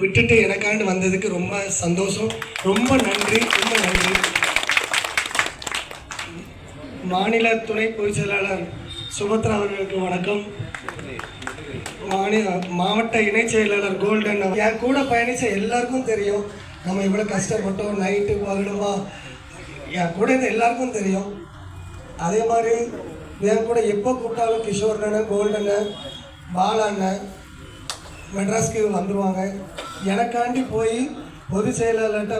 விட்டுட்டு எனக்காண்டு வந்ததுக்கு ரொம்ப சந்தோஷம். ரொம்ப நன்றி, ரொம்ப நன்றி. மாநில துணை பொதுச் செயலாளர் சுபத்ரா அவர்களுக்கு வணக்கம். மாவட்ட இணைச் செயலாளர் கோல்டன், என் கூட பயணித்த எல்லாருக்கும் தெரியும் நம்ம இவ்வளோ கஷ்டப்பட்டோம், நைட்டு பகலுமா. என் கூட இருந்த எல்லாருக்கும் தெரியும். அதே மாதிரி என் கூட எப்போ கூப்பிட்டாலும் கிஷோர் அண்ணன், கோல்டன் அண்ணன், பாலா அண்ணன் மெட்ராஸ்க்கு வந்துடுவாங்க. எனக்காண்டி போய் பொதுச் செயலாளர்கிட்ட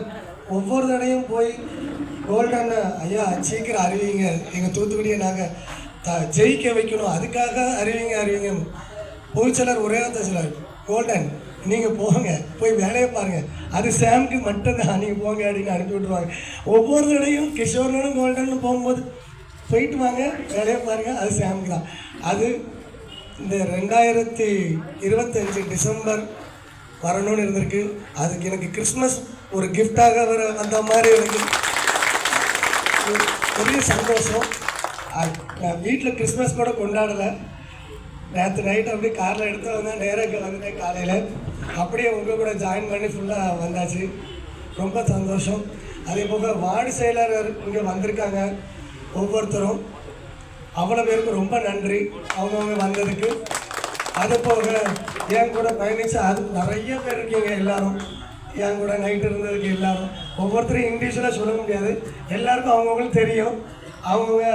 ஒவ்வொரு தடையும் போய் கோல்டன் ஐயா சீக்கிரம் அறிவிங்க, எங்கள் தூத்துக்குடியை நாங்கள் ஜெயிக்க வைக்கணும், அதுக்காக அறிவிங்க. பொதுச் செயலர் ஒரே சொல்கிறார், கோல்டன் நீங்கள் போங்க, போய் வேலையை பாருங்கள், அது சாமுக்கு மட்டும்தான், நீங்கள் போங்க அப்படின்னு அனுப்பி விட்ருவாங்க. ஒவ்வொரு தடையும் கிஷோர்னும் கோல்டன் போகும்போது போயிட்டு வாங்க, வேலையை பாருங்கள், அது சாமுக்கு தான். அது இந்த 2025 டிசம்பர் வரணும்னு இருந்திருக்கு. அதுக்கு எனக்கு கிறிஸ்மஸ் ஒரு கிஃப்டாக வந்த மாதிரி எனக்கு பெரிய சந்தோஷம். நான் வீட்டில் கிறிஸ்மஸ் கூட கொண்டாடலை. நேற்று நைட்டு அப்படியே காரில் எடுத்து வந்தேன், நேராக இங்கே வந்துட்டேன் காலையில். அப்படியே உங்கள் கூட ஜாயின் பண்ணி ஃபுல்லாக வந்தாச்சு. ரொம்ப சந்தோஷம். அதே போக வார்டு செயலாளர் இங்கே வந்திருக்காங்க ஒவ்வொருத்தரும், அவ்வளோ பேருக்கு ரொம்ப நன்றி அவங்கவுங்க வந்ததுக்கு. அது போக என் கூட பயணித்து அது நிறைய பேர் இருக்கீங்க, எல்லோரும் என் கூட நைட்டு இருந்ததுக்கு எல்லாரும். ஒவ்வொருத்தரும் இங்கிலீஷில் சொல்ல முடியாது, எல்லாருக்கும் அவங்கவுங்களுக்கு தெரியும், அவங்கவுங்க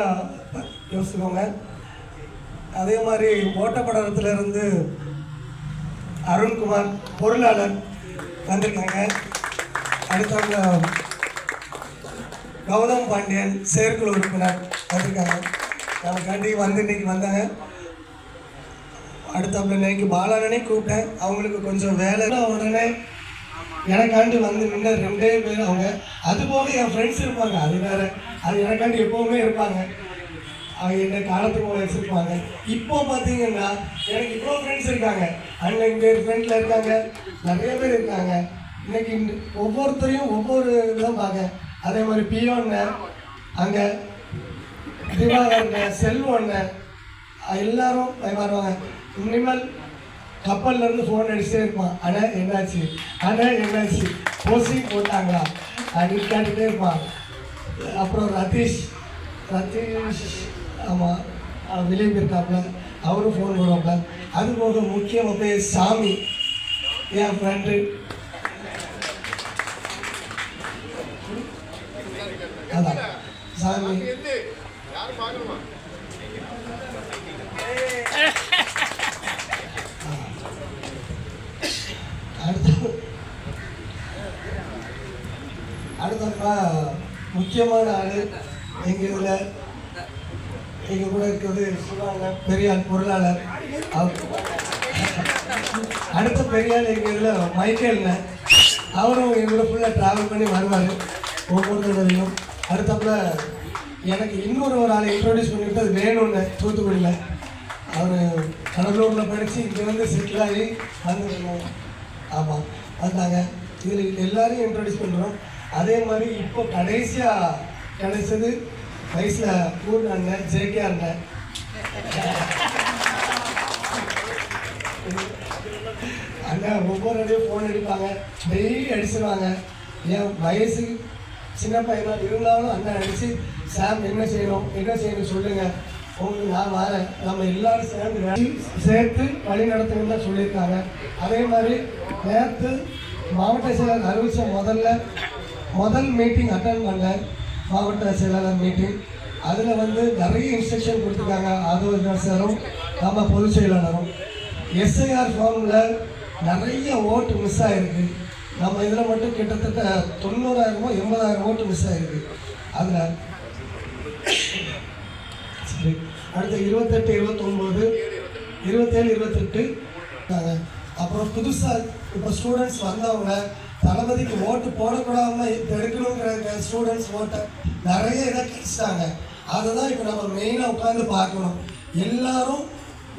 யோசிச்சுக்கோங்க. அதே மாதிரி ஓட்டப்படத்திலிருந்து அருண்குமார் பொருளாளர் வந்திருக்காங்க. அடுத்தவங்க கௌதம் பாண்டியன் செயற்குழு உறுப்பினர் வந்திருக்காங்க. நமக்காண்டி இன்னைக்கு வந்தாங்க. அடுத்தவங்க இன்னைக்கு பாலானே கூப்பிட்டேன், அவங்களுக்கு கொஞ்சம் வேலை. உடனே எனக்காண்டி நின்று 2 பேர் அவங்க. அதுபோக என் ஃப்ரெண்ட்ஸ் இருப்பாங்க, அது வேறு, அது எனக்காண்டி எப்போவுமே இருப்பாங்க. அவங்க என்ன காலத்துக்கு வச்சுருப்பாங்க. இப்போ பார்த்தீங்கன்னா எனக்கு இவ்வளோ ஃப்ரெண்ட்ஸ் இருக்காங்க. அண்ணன் இங்கே ஃப்ரெண்டில் இருக்காங்க, நிறைய பேர் இருக்காங்க. இன்னைக்கு ஒவ்வொருத்தரையும் ஒவ்வொரு விதம் பார்க்க. அதே மாதிரி பியோன்னு அங்கே திவாகரண்ண, செல்வண்ண எல்லாரும் வருவாங்க. இனிமேல் கப்பல்லேருந்து ஃபோன் அடிச்சுட்டே இருப்பான், அண்ணா என்னாச்சு போஸ்டிங் போட்டாங்களா அப்படின்னு கேட்டுகிட்டே இருப்பான். அப்புறம் ரதீஷ் ஆமாம் வெளியே போயிருக்காப்புல, அவரும் ஃபோன் போடுவாப்புல. அதுபோக முக்கியமாக போய் சாமி என் ஃப்ரெண்டு, அதான் சாமி. அடுத்தப்பா முக்கியமான ஆள் எங்கள் இதில் எங்கள் கூட இருக்கிறது சிவாங்க பெரியாள் பொருளாளர். அடுத்த பெரியாள் எங்கள் இதில் மைக்கேல்னு, அவரும் எங்கள் கூட ஃபுல்லாக ட்ராவல் பண்ணி வருவார் ஒவ்வொருத்தரையும். அடுத்தப்பல எனக்கு இன்னொரு ஆளை இன்ட்ரோடியூஸ் பண்ணிவிட்டு அது வேணும்னு, தூத்துக்குடியில் அவர் கடலூரில் படித்து இங்கே செட்டில் ஆகி வந்துருந்தாங்க. ஆமாம் வந்தாங்க. இதில் எல்லாரையும் இன்ட்ரோடியூஸ் பண்ணுறோம். அதே மாதிரி இப்போ கடைசியாக கிடைச்சது வயசில் கூடு அண்ணன் ஜேகே அண்ணன். அண்ணன் ஒவ்வொரு அடையும் ஃபோன் அடிப்பாங்க, டெய்லி அடிச்சிருவாங்க. என் வயசு சின்ன பையனாக இருந்தாலும் அண்ணன் அடித்து சாம் என்ன செய்யணும் சொல்லுங்கள், உங்களுக்கு நான் வரேன், நம்ம எல்லோரும் சேர்த்து வழி நடத்துன்னு தான் சொல்லியிருக்காங்க. அதே மாதிரி நேற்று மாவட்ட செயலர் அறிவித்த முதல் மீட்டிங் அட்டன் பண்ணேன், மாவட்ட செயலாளர் மீட்டிங். அதில் நிறைய இன்ஸ்ட்ரக்ஷன் கொடுத்துருக்காங்க. அது சாரும் நம்ம பொதுச் செயலாளரும் எஸ்ஐஆர் ஃபார்மில் நிறைய ஓட்டு மிஸ் ஆகிருக்கு. நம்ம இதில் மட்டும் கிட்டத்தட்ட 90,000 80,000 ஓட்டு மிஸ் ஆகிருக்கு. அதில் சரி, அடுத்த 28 29 27 28 அப்புறம் புதுசாக இப்போ ஸ்டூடெண்ட்ஸ் வந்தவங்க தளபதிக்கு ஓட்டு போடக்கூடாமல் எடுக்கணுங்கிற ஸ்டூடெண்ட்ஸ் ஓட்டை நிறைய இதை கிடைச்சிட்டாங்க. அதை தான் இப்போ நம்ம மெயினாக உட்காந்து பார்க்கணும். எல்லாரும்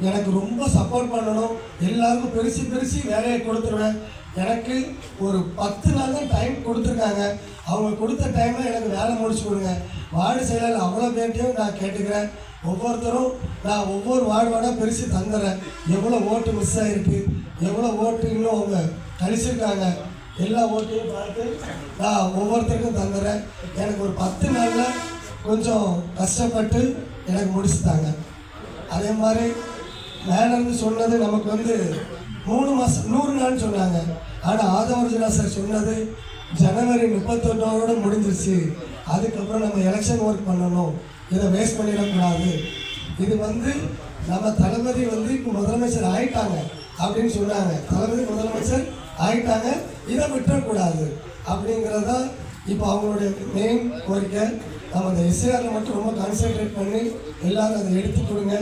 எனக்கு ரொம்ப சப்போர்ட் பண்ணணும். எல்லாருக்கும் பெருசு வேலையை கொடுத்துருவேன். எனக்கு ஒரு 10 நாள் தான் டைம் கொடுத்துருக்காங்க. அவங்க கொடுத்த டைமில் எனக்கு வேலை முடிச்சு கொடுங்க. வார்டு செயலாளர் அவ்வளோ பேர்ட்டையும் நான் கேட்டுக்கிறேன். ஒவ்வொருத்தரும் நான் ஒவ்வொரு வார்டு வார்டாக பிரித்து தந்துடுறேன். எவ்வளோ ஓட்டு மிஸ் ஆகிருக்கு, எவ்வளோ ஓட்டு இன்னும் அவங்க கழிச்சிருக்காங்க. எல்லா ஓட்டையும் பார்த்து நான் ஒவ்வொருத்தருக்கும் தந்துடுறேன். எனக்கு ஒரு 10 நாளில் கொஞ்சம் கஷ்டப்பட்டு எனக்கு முடிச்சுட்டாங்க. அதே மாதிரி மேலேருந்து சொன்னது நமக்கு 3 மாதம் 100 நாள்னு சொன்னாங்க. ஆனால் ஆதவர்ஜுனா சார் சொன்னது ஜனவரி 31 முடிஞ்சிருச்சு. அதுக்கப்புறம் நம்ம எலெக்ஷன் ஒர்க் பண்ணணும், இதை வேஸ்ட் பண்ணிடக்கூடாது. இது நம்ம தளபதி இப்போ முதலமைச்சர் ஆயிட்டாங்க அப்படின்னு சொன்னாங்க. தளபதி முதலமைச்சர் ஆயிட்டாங்க, இதை விட்டுறக்கூடாது அப்படிங்கிறதான் இப்போ அவங்களுடைய மெயின் கோரிக்கை. நம்ம அந்த எஸ்ஏஆரில் மட்டும் ரொம்ப கான்சென்ட்ரேட் பண்ணி எல்லோரும் அதை எடுத்து கொடுங்க.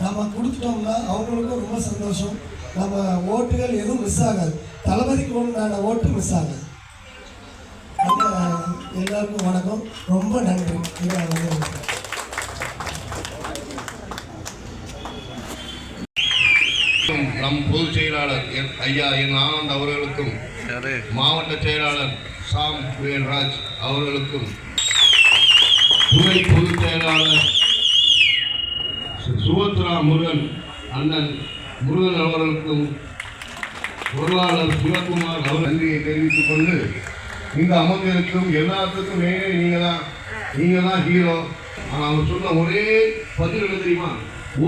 நம்ம கொடுத்துட்டோம்னா அவங்களுக்கும் ரொம்ப சந்தோஷம். நம்ம ஓட்டுகள் எதுவும் மிஸ் ஆகாது. தளபதிக்கு உண்டான ஓட்டு மிஸ் ஆகாது. எல்லாருக்கும் வணக்கம், ரொம்ப நன்றி. நம் பொதுச் செயலாளர் ஐயா என் ஆனந்த் அவர்களுக்கும், மாவட்ட செயலாளர் சாம் வேல்ராஜ் அவர்களுக்கும், துணை பொதுச் செயலாளர் சுபத்ரா முருகன் அண்ணன் முருகன் அவர்களுக்கும், பொருளாளர் சிவகுமார் அவர் நன்றியை தெரிவித்துக் கொண்டு, இங்கு அமர்ந்திருக்கும் எல்லாத்துக்கும் நீங்க தான் ஹீரோ. ஆனால் அவர் சொன்ன ஒரே பதில் என்ன தெரியுமா?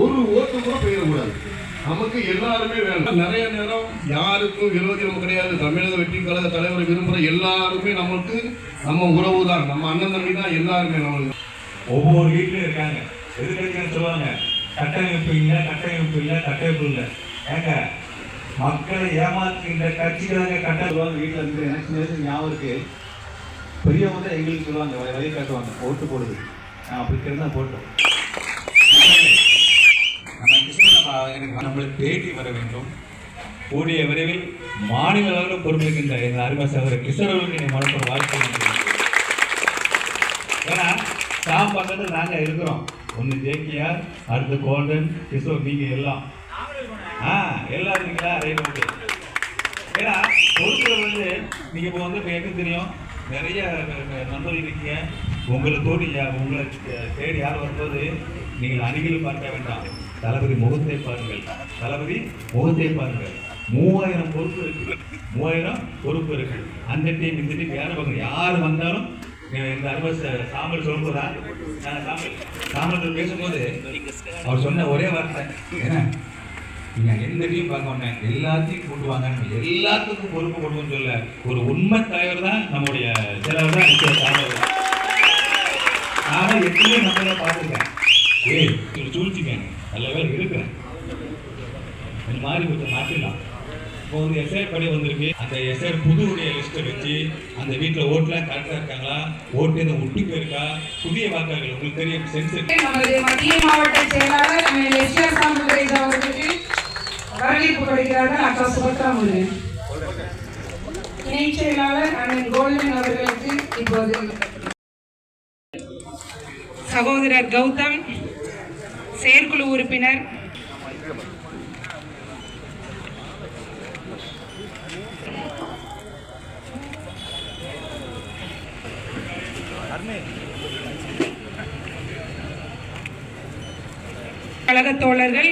ஒரு ஓட்டு கூட பெயரக்கூடாது. நமக்கு எல்லாருமே வேணும். நிறைய நேரம் யாருக்கும் விரோதியம் கிடையாது. தமிழக வெற்றி கழக தலைவரை விரும்புகிற எல்லாருமே நம்ம உறவு தான், நம்ம அண்ணன் தம்பி தான் எல்லாருமே. நம்மளுக்கு ஒவ்வொரு வீட்லையும் இருக்காங்க. எதிர்கட்சிகள் சொல்லுவாங்க கட்டமைப்பு இல்லை, கட்டமைப்பு இல்லை, கட்டமைப்பு இல்லை. ஏங்க மக்களை ஏமாற்றுகின்ற கட்சிகளாக கட்டமைப்பு வீட்டில் இருந்து எனக்கு ஞாபகம் இருக்கு. பெரியவங்க தான் எங்களுக்கு சொல்லுவாங்க, வழி காட்டுவாங்க, ஓட்டு போடுது. அப்படி தெரிந்தால் போட்டோம். நம்மளுக்கு தேடி வர வேண்டும். கூடிய விரைவில் மாநில அளவில் பொறுப்பேற்கின்ற எங்கள் அருமை சகோதரர் கிஷோர்களுக்கு நீங்கள் மனப்பட வாழ்க்கை. ஏன்னா சாம் பக்கத்தில் நாங்கள் இருக்கிறோம். ஒன்று ஜேகேஆர், அடுத்து கோல்டன், கிஷோர், நீங்கள் எல்லாம் எல்லாம் இருக்கீங்களா? Right, okay. ஏன்னா பொறுப்புகள் நீங்கள் இப்போ இப்போ எனக்கு தெரியும் நிறைய நண்பர்கள் இருக்கீங்க. உங்களை தேடி யார் வரும்போது நீங்கள் அருகில் பார்க்க வேண்டாம், தளபதி முகத்தை பாருங்கள், தளபதி முகத்தை பாருங்கள். 3000 பொறுப்பு இருக்கு, 3000 பொறுப்பு இருக்கு. அந்த டீம் இந்த டீம் யார் வந்தாலும் இந்த அருமை சாம்பல் சொல்லும்போதா சாம்பல் பேசும்போது அவர் சொன்ன ஒரே வார்த்தை, ஏன்னா நீங்கள் எந்த டீம் பார்க்க மாட்டேன், எல்லாத்தையும் கூட்டுவாங்க, எல்லாத்துக்கும் பொறுப்பு கொடுக்குன்னு சொல்ல ஒரு உண்மை தலைவர் தான் நம்முடைய செயலாளர் தான் சாம்பல். நானும் எப்பவுமே நம்மளை பார்த்துருக்கேன். சூழ்ச்சிக்கேன் நல்ல வேலை இருக்கிறேன். இந்த மாதிரி கொஞ்சம் மாற்றிடலாம். இப்போ எஸ்ஐஆர் படி வந்திருக்கு. அந்த எஸ்ஐஆர் புதுவுடைய லிஸ்ட்டை வச்சு அந்த வீட்டில் ஓட்டுலாம் கரெக்டாக இருக்காங்களா, ஓட்டு இந்த ஒட்டி போயிருக்கா, புதிய வாக்காளர்கள் உங்களுக்கு தெரியும் சென்சர். நமது மத்திய மாவட்ட செயலாளர் எஸ்ஆர் சாமுவேல் அவர்களுக்கு வரவேற்பு கொடுக்கிறார்கள். அக்கா சுபத்ரா முருகன். இணை செயலாளர் அண்ணன் கோல்டன் அவர்களுக்கு இப்போது சகோதரர் கௌதம், செயற்குழு உறுப்பினர் கழக தோழர்கள்